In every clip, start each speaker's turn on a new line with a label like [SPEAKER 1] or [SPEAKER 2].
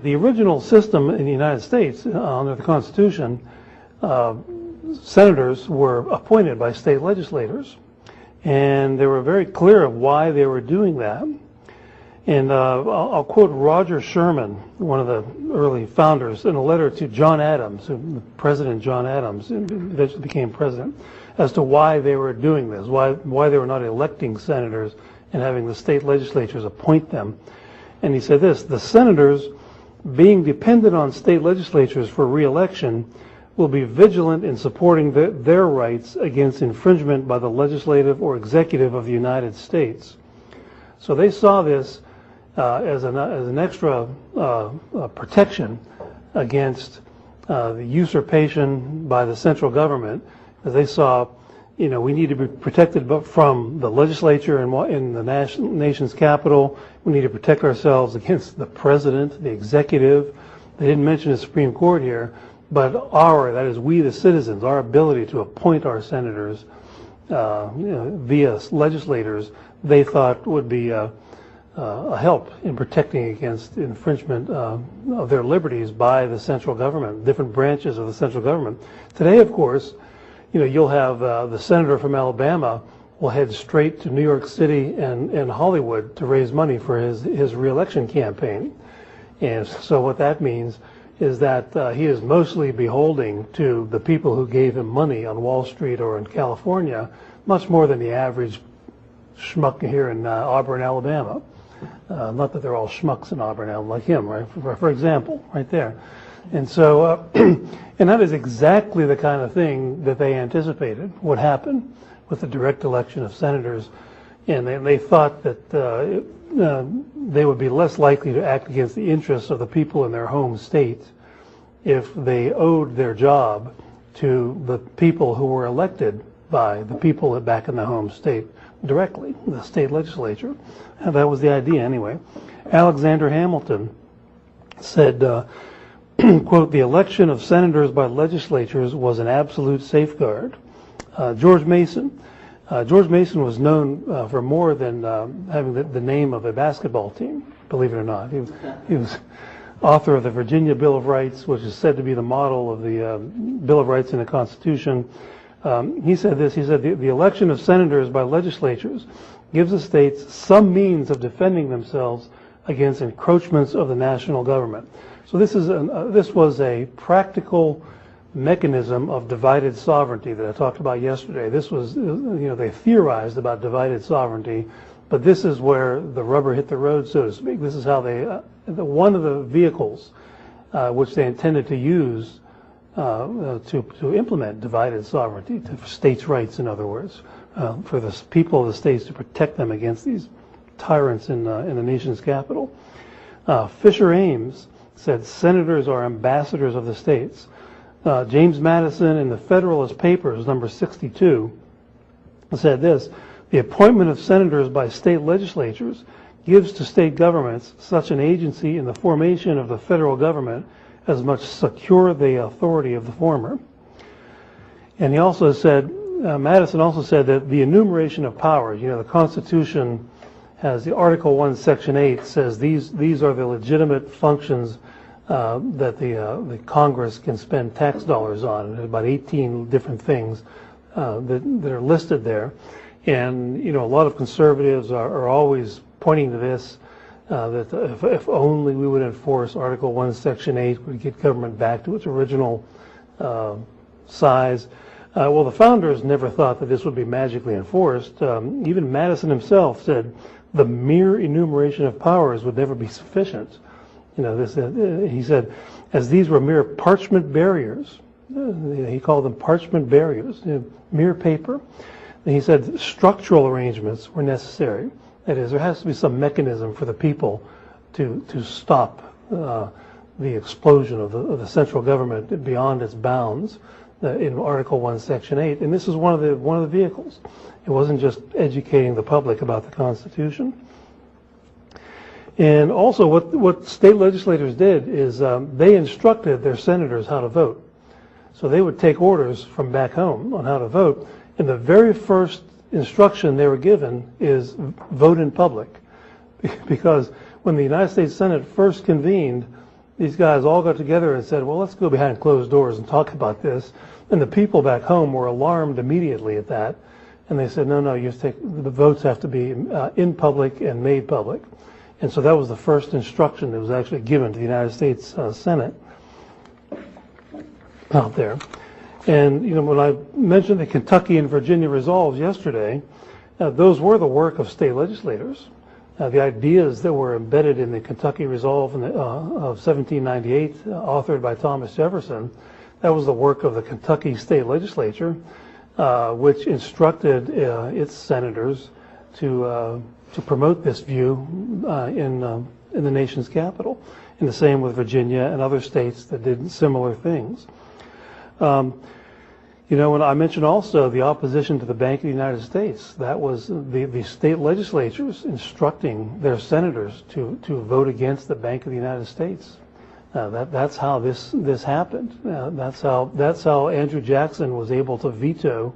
[SPEAKER 1] The original system in the United States, under the Constitution, senators were appointed by state legislators, and they were very clear of why they were doing that. And I'll quote Roger Sherman, one of the early founders, in a letter to John Adams, President John Adams, who eventually became president, as to why they were doing this, why they were not electing senators and having the state legislatures appoint them. And he said this: the senators, being dependent on state legislatures for re-election, will be vigilant in supporting their rights against infringement by the legislative or executive of the United States. So they saw this as an extra protection against the usurpation by the central government, as they saw, we need to be protected from the legislature in the nation's capital. We need to protect ourselves against the president, the executive. They didn't mention the Supreme Court here, but that is we the citizens, our ability to appoint our senators via legislators, they thought would be a help in protecting against infringement of their liberties by the central government, different branches of the central government. Today, of course, you'll have the senator from Alabama will head straight to New York City and Hollywood to raise money for his re-election campaign. And so what that means is that he is mostly beholding to the people who gave him money on Wall Street or in California, much more than the average schmuck here in Auburn, Alabama. Not that they're all schmucks in Auburn, like him, right? For example, right there. And so, and that is exactly the kind of thing that they anticipated would happen with the direct election of senators. And they thought that they would be less likely to act against the interests of the people in their home state if they owed their job to the people who were elected by the people back in the home state directly, the state legislature. And that was the idea anyway. Alexander Hamilton said, quote, the election of senators by legislatures was an absolute safeguard. George Mason was known for more than having the name of a basketball team, believe it or not. He was author of the Virginia Bill of Rights, which is said to be the model of the Bill of Rights in the Constitution. He said this: he said, the election of senators by legislatures gives the states some means of defending themselves against encroachments of the national government. So this was a practical mechanism of divided sovereignty that I talked about yesterday. This was, they theorized about divided sovereignty, but this is where the rubber hit the road, so to speak. This is how one of the vehicles which they intended to use to implement divided sovereignty, for states' rights, in other words, for the people of the states to protect them against these tyrants in the nation's capital. Fisher Ames said senators are ambassadors of the states. James Madison in the Federalist Papers, number 62, said this: the appointment of senators by state legislatures gives to state governments such an agency in the formation of the federal government as much secure the authority of the former. And he also said, Madison also said that the enumeration of powers, the Constitution has the Article 1, Section 8 says these are the legitimate functions that the Congress can spend tax dollars on. There's about 18 different things that are listed there. And, a lot of conservatives are always pointing to this, that if only we would enforce Article 1, Section 8, we'd get government back to its original size. Well, the founders never thought that this would be magically enforced. Even Madison himself said the mere enumeration of powers would never be sufficient. He said, as these were mere parchment barriers, he called them parchment barriers, mere paper. And he said structural arrangements were necessary. That is, there has to be some mechanism for the people to stop the explosion of the central government beyond its bounds in Article 1, Section 8. And this is one of the vehicles. It wasn't just educating the public about the Constitution. And also what state legislators did is they instructed their senators how to vote. So they would take orders from back home on how to vote. And the very first instruction they were given is vote in public. Because when the United States Senate first convened, these guys all got together and said, well, let's go behind closed doors and talk about this. And the people back home were alarmed immediately at that. And they said, no, the votes have to be in public and made public. And so that was the first instruction that was actually given to the United States Senate out there. And, when I mentioned the Kentucky and Virginia resolves yesterday, those were the work of state legislators. The ideas that were embedded in the Kentucky Resolve of 1798, authored by Thomas Jefferson, that was the work of the Kentucky State Legislature, which instructed its senators to promote this view in the nation's capital. And the same with Virginia and other states that did similar things. When I mentioned also the opposition to the Bank of the United States, that was the state legislatures instructing their senators to vote against the Bank of the United States. That's how this happened. That's how Andrew Jackson was able to veto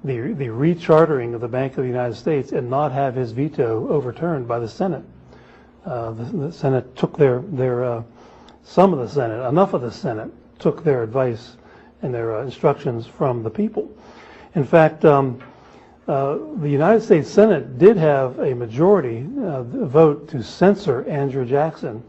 [SPEAKER 1] the rechartering of the Bank of the United States and not have his veto overturned by the Senate. The Senate took some of the Senate, enough of the Senate, took their advice and their instructions from the people. In fact, the United States Senate did have a majority vote to censor Andrew Jackson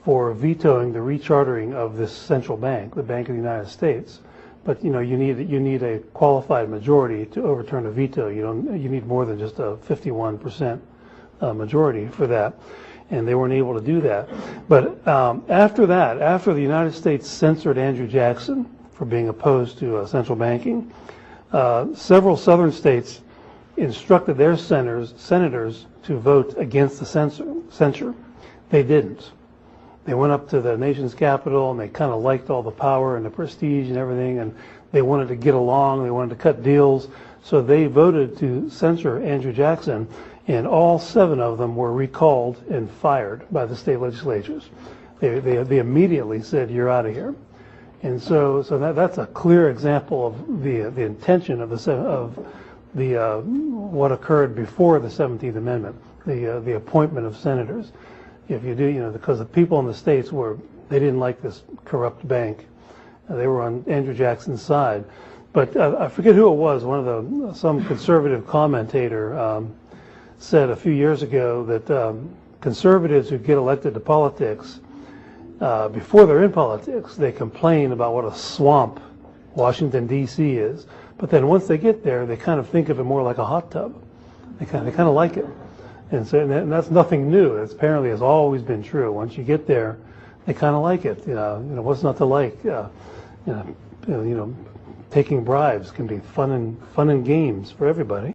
[SPEAKER 1] for vetoing the rechartering of this central bank, the Bank of the United States. But you need a qualified majority to overturn a veto. You need more than just a 51% majority for that, and they weren't able to do that. But after the United States censored Andrew Jackson for being opposed to central banking, several southern states instructed their senators to vote against the censure. They didn't. They went up to the nation's capital and they kind of liked all the power and the prestige and everything, and they wanted to get along, they wanted to cut deals, so they voted to censure Andrew Jackson, and all 7 of them were recalled and fired by the state legislatures. They immediately said, you're out of here. And so that's a clear example of the intention of what occurred before the 17th Amendment, the appointment of senators. If you do, because the people in the states they didn't like this corrupt bank. They were on Andrew Jackson's side. But I forget who it was. Some conservative commentator said a few years ago that conservatives who get elected to politics, before they're in politics, they complain about what a swamp Washington, D.C. is. But then once they get there, they kind of think of it more like a hot tub. They kind of like it. And that's nothing new. It apparently has always been true. Once you get there, they kind of like it. What's not to like? Taking bribes can be fun and games for everybody.